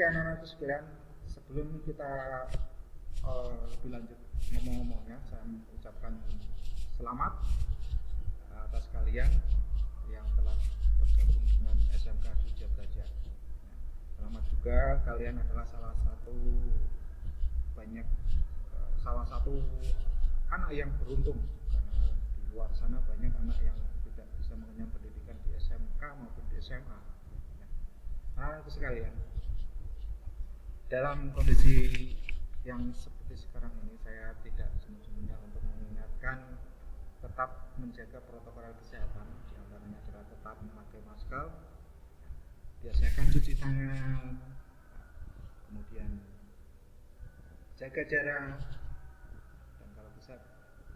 Oke anak-anakku sekalian, sebelum kita lebih lanjut ngomong-ngomongnya, saya mengucapkan selamat atas kalian yang telah bergabung dengan SMK Duja Braja. Selamat juga, kalian adalah salah satu anak yang beruntung, karena di luar sana banyak anak yang tidak bisa mengenyam pendidikan di SMK maupun di SMA. Anak-anakku sekalian, dalam kondisi yang seperti sekarang ini, saya tidak semu-semunya untuk mengingatkan tetap menjaga protokol kesehatan, diantaranya adalah tetap memakai masker, biasakan cuci tangan, kemudian jaga jarak, dan kalau bisa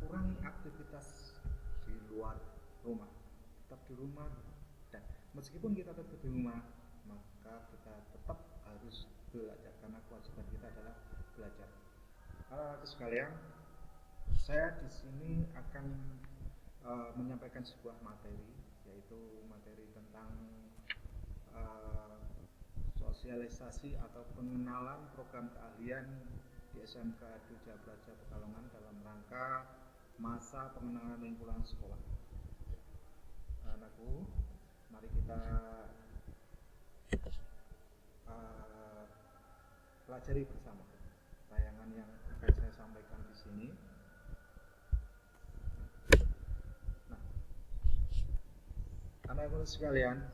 kurangi aktivitas di luar rumah, tetap di rumah. Dan meskipun kita tetap di rumah, maka kita tetap harus belajar, karena kewajiban kita adalah belajar. Anak-anak sekalian, saya di sini akan menyampaikan sebuah materi, yaitu materi tentang sosialisasi atau pengenalan program keahlian di SMK Duja Braja Pekalongan dalam rangka masa pengenalan lingkungan sekolah. Anakku, mari kita pelajari bersama tayangan yang akan saya sampaikan di sini. Nah, anak-anak sekalian,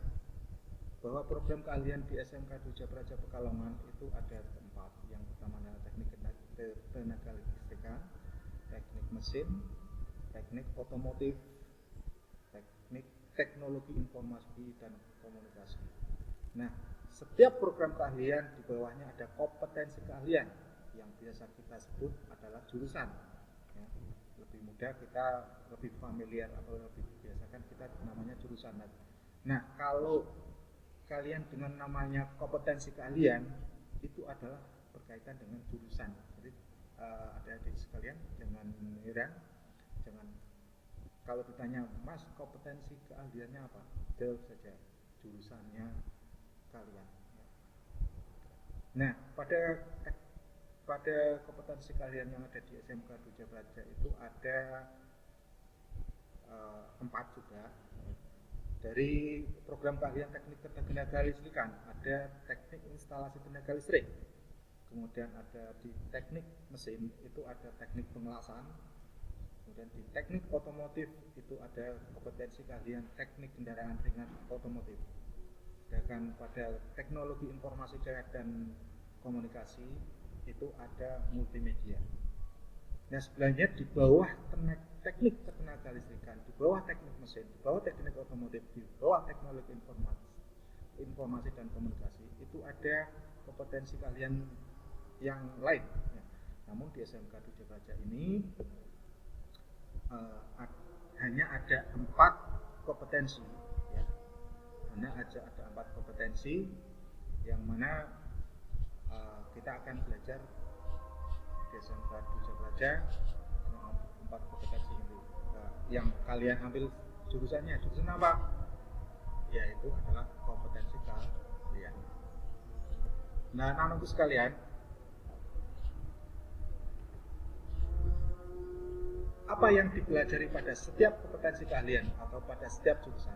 bahwa program keahlian di SMK Duja Braja Pekalongan itu ada 4. Yang pertama adalah teknik tenaga listrikan, teknik mesin, teknik otomotif, teknik teknologi informasi dan komunikasi. Nah, setiap program keahlian di bawahnya ada kompetensi keahlian yang biasa kita sebut adalah jurusan. Ya, lebih mudah kita lebih familiar atau lebih biasakan kita namanya jurusan. Nah, kalau kalian dengan namanya kompetensi keahlian itu adalah berkaitan dengan jurusan. Jadi adik-adik sekalian jangan heran, kalau ditanya, Mas, kompetensi keahliannya apa? Jawab saja, jurusannya kalian. Nah, pada kompetensi kalian yang ada di SMK Duja Braja itu ada 4 juga. Dari program keahlian teknik tenaga listrikan ada teknik instalasi tenaga listrik, kemudian ada di teknik mesin itu ada teknik pengelasan, kemudian di teknik otomotif itu ada kompetensi keahlian teknik kendaraan ringan otomotif. Sedangkan pada teknologi informasi dan komunikasi itu ada multimedia. Nah, sebenarnya di bawah teknik tenaga listrikan, di bawah teknik mesin, di bawah teknik otomotif, di bawah teknologi informasi dan komunikasi itu ada kompetensi keahlian yang lain. Ya. Namun di SMK Duja Braja ini hanya ada 4 kompetensi. Ya. Hanya ada 4 kompetensi yang mana kita akan belajar di SMK Duja Braja 4 kompetensi ini. Yang kalian ambil jurusan apa? Yaitu adalah kompetensi keahlian. Nah, anak-anakku sekalian, apa yang dipelajari pada setiap kompetensi keahlian atau pada setiap jurusan?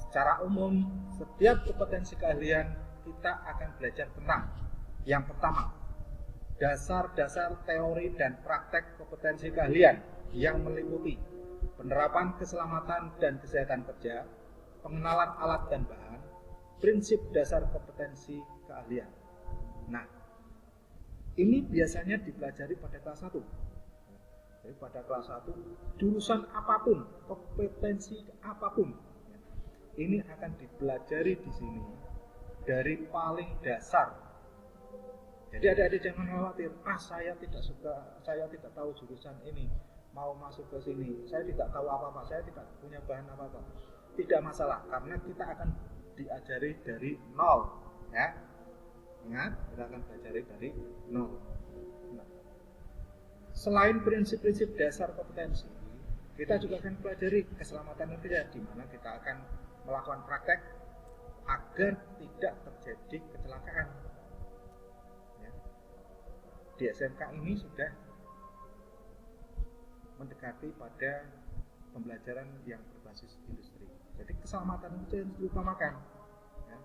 Secara umum, setiap kompetensi keahlian kita akan belajar tentang yang pertama, dasar-dasar teori dan praktek kompetensi keahlian yang meliputi penerapan keselamatan dan kesehatan kerja, pengenalan alat dan bahan, prinsip dasar kompetensi keahlian. Nah, ini biasanya dipelajari pada kelas 1. Jadi pada kelas 1, jurusan apapun, kompetensi apapun, ini akan dipelajari di sini dari paling dasar. Jadi adik-adik jangan khawatir, saya tidak tahu jurusan ini, mau masuk ke sini, saya tidak tahu apa-apa, saya tidak punya bahan apa-apa. Tidak masalah, karena kita akan diajari dari nol, ya. Ingat, kita akan diajari dari nol. Nah, selain prinsip-prinsip dasar kompetensi, kita juga akan pelajari keselamatan kerja, di mana kita akan melakukan praktek agar tidak terjadi kecelakaan. di SMK ini sudah mendekati pada pembelajaran yang berbasis industri. Jadi keselamatan itu harus diutamakan. Ya.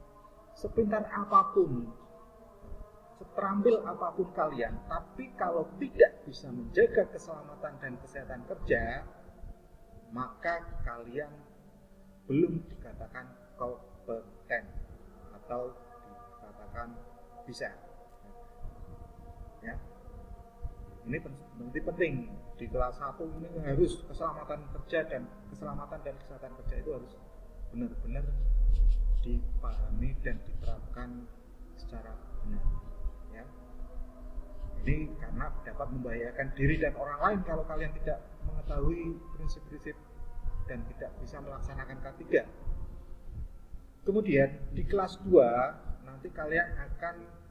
Sepintar apapun, seterampil apapun kalian, tapi kalau tidak bisa menjaga keselamatan dan kesehatan kerja, maka kalian belum dikatakan kompeten atau dikatakan bisa. Ya. Ini penting di kelas 1 ini harus keselamatan kerja dan kesehatan kerja itu harus benar-benar dipahami dan diterapkan secara benar. Ya. Ini karena dapat membahayakan diri dan orang lain kalau kalian tidak mengetahui prinsip-prinsip dan tidak bisa melaksanakan K3. Kemudian di kelas 2 nanti kalian akan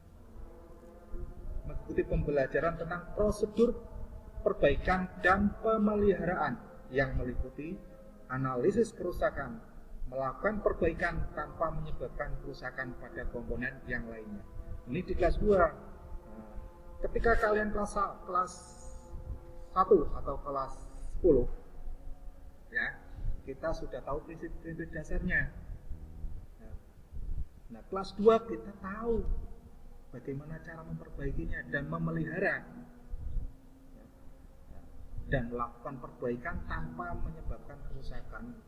mengikuti pembelajaran tentang prosedur perbaikan dan pemeliharaan yang meliputi analisis kerusakan, melakukan perbaikan tanpa menyebabkan kerusakan pada komponen yang lainnya. Ini di kelas 2. Ketika kalian kelas 1 atau kelas 10, ya, kita sudah tahu prinsip-prinsip dasarnya. Nah, kelas 2 kita tahu bagaimana cara memperbaikinya dan memelihara dan melakukan perbaikan tanpa menyebabkan kerusakan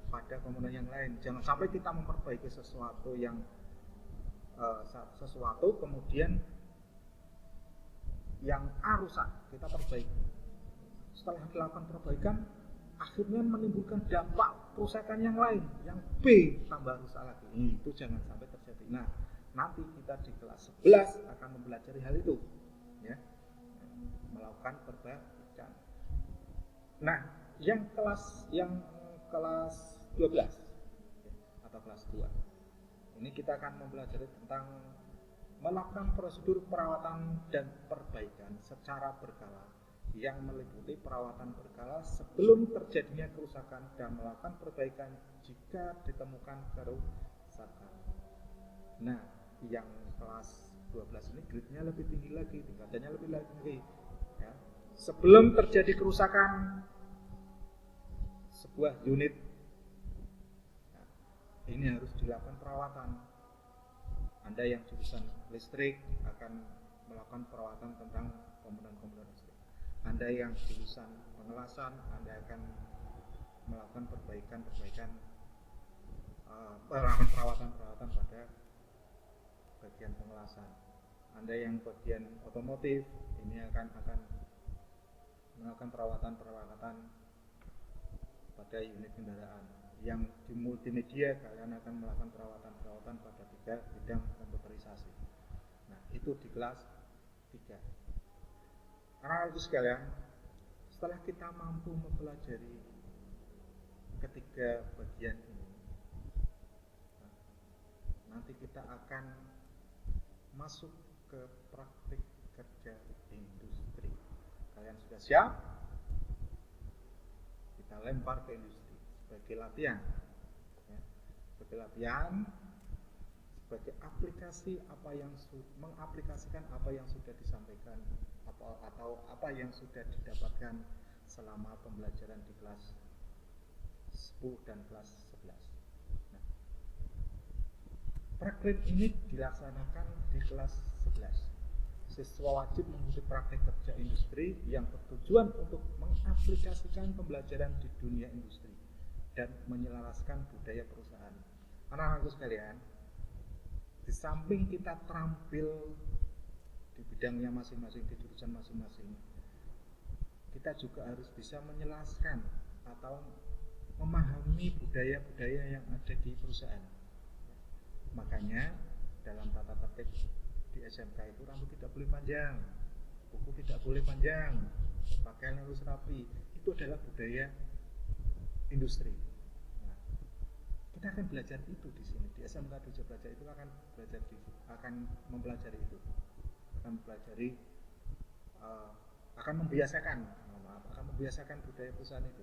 pada komponen yang lain. Jangan sampai kita memperbaiki sesuatu kemudian yang A rusak, kita perbaiki. Setelah dilakukan perbaikan, akhirnya menimbulkan dampak kerusakan yang lain, yang B tambah rusak lagi. Itu jangan sampai terjadi. Nah, nanti kita di kelas 11 akan mempelajari hal itu, ya, melakukan perbaikan. Nah, yang kelas 12 atau kelas 2 ini kita akan mempelajari tentang melakukan prosedur perawatan dan perbaikan secara berkala yang meliputi perawatan berkala sebelum terjadinya kerusakan dan melakukan perbaikan jika ditemukan kerusakan. Nah, yang kelas 12 ini grade-nya lebih tinggi lagi, tingkatannya lebih tinggi, ya. Sebelum terjadi kerusakan sebuah unit, nah, ini harus dilakukan perawatan. Anda yang jurusan listrik akan melakukan perawatan tentang komponen-komponen listrik. Anda yang jurusan pengelasan, Anda akan melakukan perbaikan perawatan pada bagian pengelasan. Anda yang bagian otomotif ini akan melakukan perawatan pada unit kendaraan. Yang di multimedia kalian akan melakukan perawatan pada bidang komputerisasi. Nah, itu di kelas 3. Anak-anakku sekalian, setelah kita mampu mempelajari ketiga bagian ini, nanti kita akan masuk ke praktik kerja industri. Kalian sudah siap? Kita lempar ke industri sebagai latihan, ya. Sebagai latihan, sebagai aplikasi mengaplikasikan apa yang sudah disampaikan atau apa yang sudah didapatkan selama pembelajaran di kelas 10 dan kelas 11. Nah, praktik ini dilaksanakan di kelas 11. Siswa wajib mengikuti praktik kerja industri yang bertujuan untuk mengaplikasikan pembelajaran di dunia industri dan menyelaraskan budaya perusahaan. Anak-anakku sekalian, di samping kita terampil di bidangnya masing-masing, di jurusan masing-masing, kita juga harus bisa menjelaskan atau memahami budaya-budaya yang ada di perusahaan. Makanya dalam tata tertib di SMK itu rambut tidak boleh panjang, kuku tidak boleh panjang, pakaian harus rapi. Itu adalah budaya industri. Nah, kita akan belajar itu di sini di SMK Duja Belajar itu akan mempelajari itu, akan membiasakan budaya perusahaan itu.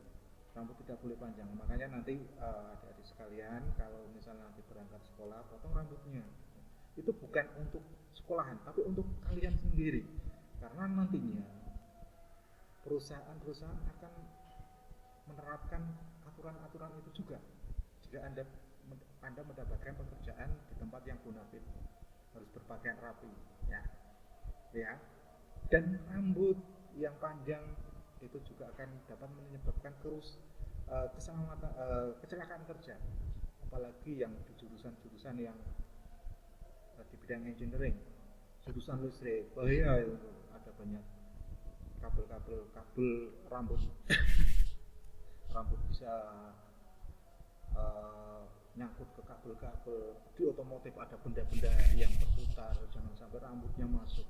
Rambut tidak boleh panjang. Makanya nanti adik-adik sekalian kalau misalnya nanti berangkat sekolah, potong rambutnya. Itu bukan untuk sekolahan, tapi untuk kalian sendiri. Karena nantinya perusahaan-perusahaan akan menerapkan aturan-aturan itu juga. Jika Anda mendapatkan pekerjaan di tempat yang bonafit, harus berpakaian rapi, ya. Dan rambut yang panjang itu juga akan dapat menyebabkan kecelakaan kerja, apalagi yang di jurusan-jurusan yang di bidang engineering, jurusan listrik, bahaya itu, ada banyak kabel rambut bisa nyangkut ke kabel-kabel. Di otomotif ada benda-benda yang berputar, jangan sampai rambutnya masuk.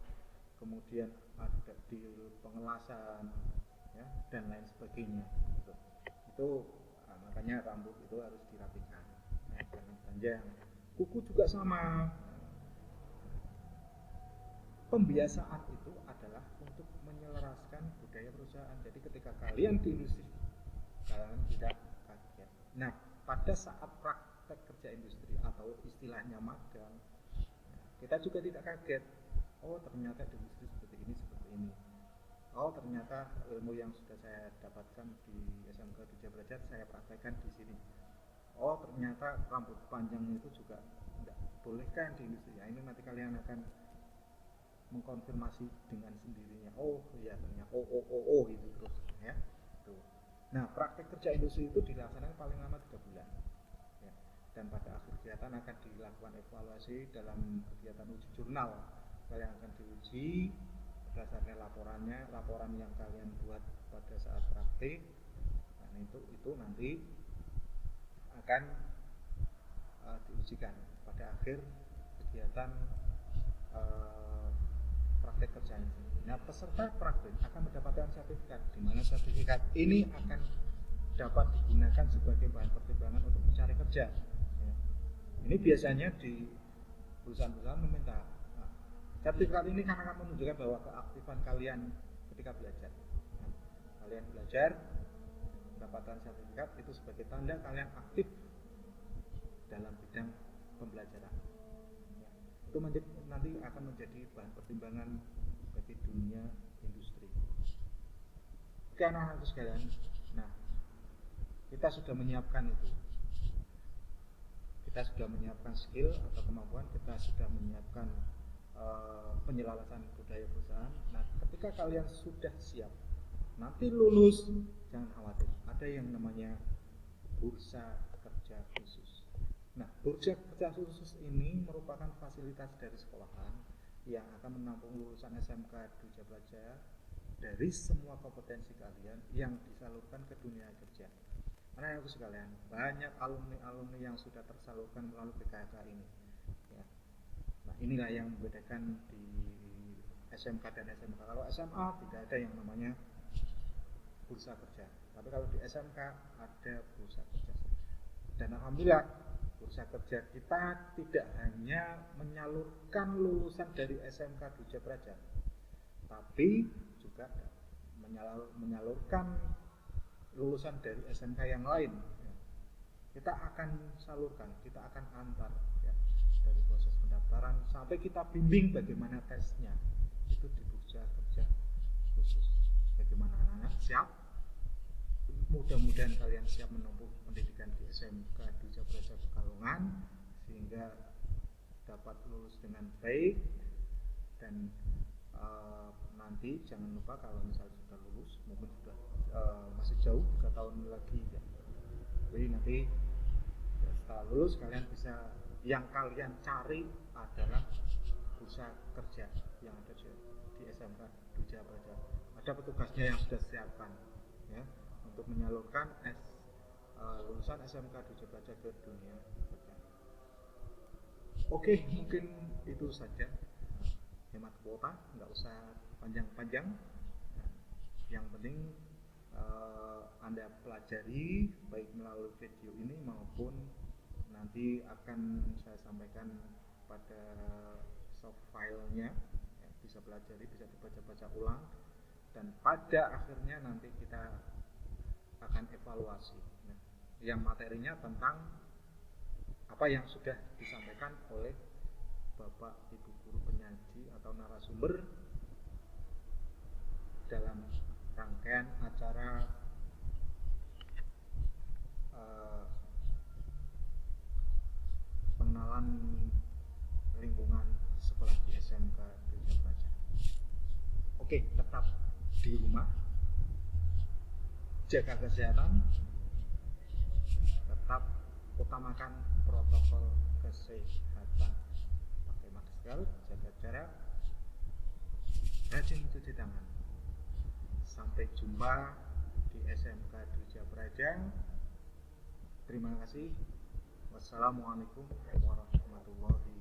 Kemudian ada di pengelasan, ya, dan lain sebagainya. Itu makanya rambut itu harus dirapikan, jangan panjang. Kuku juga sama. Pembiasaan itu adalah untuk menyelaraskan budaya perusahaan. Jadi ketika kalian di industri, kalian tidak kaget. Nah, pada saat praktek kerja industri atau istilahnya magang, kita juga tidak kaget. Oh, ternyata di industri seperti ini. Oh, ternyata ilmu yang sudah saya dapatkan di SMK Duja Belajar saya praktekkan di sini. Oh, ternyata rambut panjang itu juga tidak bolehkan di industri. Ya, ini nanti kalian akan mengkonfirmasi dengan sendirinya. Oh iya, ternyata itu terus, ya. Tuh. Nah, praktek kerja industri itu dilaksanakan paling lama 3 bulan, ya. Dan pada akhir kegiatan akan dilakukan evaluasi dalam kegiatan uji jurnal. Kalian akan diuji berdasarkan laporan yang kalian buat pada saat praktik. Nah, itu nanti akan diujikan pada akhir kegiatan praktek kerjaan. Nah, peserta praktek akan mendapatkan sertifikat, di mana sertifikat ini akan dapat digunakan sebagai bahan pertimbangan untuk mencari kerja. Ya. Ini biasanya di perusahaan-perusahaan meminta sertifikat ini karena akan menunjukkan bahwa keaktifan kalian ketika belajar. Nah, kalian belajar, mendapatkan sertifikat itu sebagai tanda kalian aktif dalam bidang pembelajaran. Itu nanti akan menjadi bahan pertimbangan bagi dunia industri. Oke, anak-anakku sekalian, nah, kita sudah menyiapkan itu. Kita sudah menyiapkan skill atau kemampuan, kita sudah menyiapkan penyelarasan budaya perusahaan. Nah, ketika kalian sudah siap, nanti lulus, jangan khawatir, ada yang namanya bursa kerja khusus. Nah, bursa kerja khusus ini merupakan fasilitas dari sekolahan yang akan menampung lulusan SMK Duja Belajar dari semua kompetensi kalian yang disalurkan ke dunia kerja. Anak-anakku sekalian, banyak alumni-alumni yang sudah tersalurkan melalui PKK ini. Ya. Nah, inilah yang membedakan di SMK dan SMK. Kalau SMA tidak ada yang namanya bursa kerja, tapi kalau di SMK ada bursa kerja. Dan alhamdulillah, bursa kerja kita tidak hanya menyalurkan lulusan dari SMK Duja Belajar, tapi juga menyalurkan lulusan dari SMK yang lain. Kita akan salurkan, kita akan antar, ya, dari proses pendaftaran sampai kita bimbing bagaimana tesnya. Itu di bursa kerja khusus. Bagaimana anak siap? Mudah-mudahan kalian siap menempuh pendidikan di SMK Duja Belajar Pekalongan sehingga dapat lulus dengan baik. Dan nanti jangan lupa kalau misalnya sudah lulus, mungkin sudah masih jauh 3 tahun lagi, ya. Jadi nanti ya, setelah lulus kalian bisa, yang kalian cari adalah bursa kerja yang ada di SMK Duja Belajar. Ada petugasnya yang sudah siapkan, ya, untuk menyalurkan lulusan SMK Duja Belajar ke dunia kerja. Oke, mungkin itu saja. Hemat kuota, nggak usah panjang-panjang. Yang penting Anda pelajari baik melalui video ini maupun nanti akan saya sampaikan pada soft filenya, ya, bisa pelajari, bisa dibaca-baca ulang, dan pada akhirnya nanti kita akan evaluasi. Nah, yang materinya tentang apa yang sudah disampaikan oleh Bapak Ibu guru penyaji atau narasumber dalam rangkaian acara pengenalan lingkungan sekolah di SMK Duja Praja. Oke, tetap di rumah, jaga kesehatan, tetap utamakan protokol kesehatan, pakai masker, jaga jarak, rajin cuci tangan. Sampai jumpa di SMK Duja Praja. Terima kasih. Wassalamualaikum warahmatullahi wabarakatuh.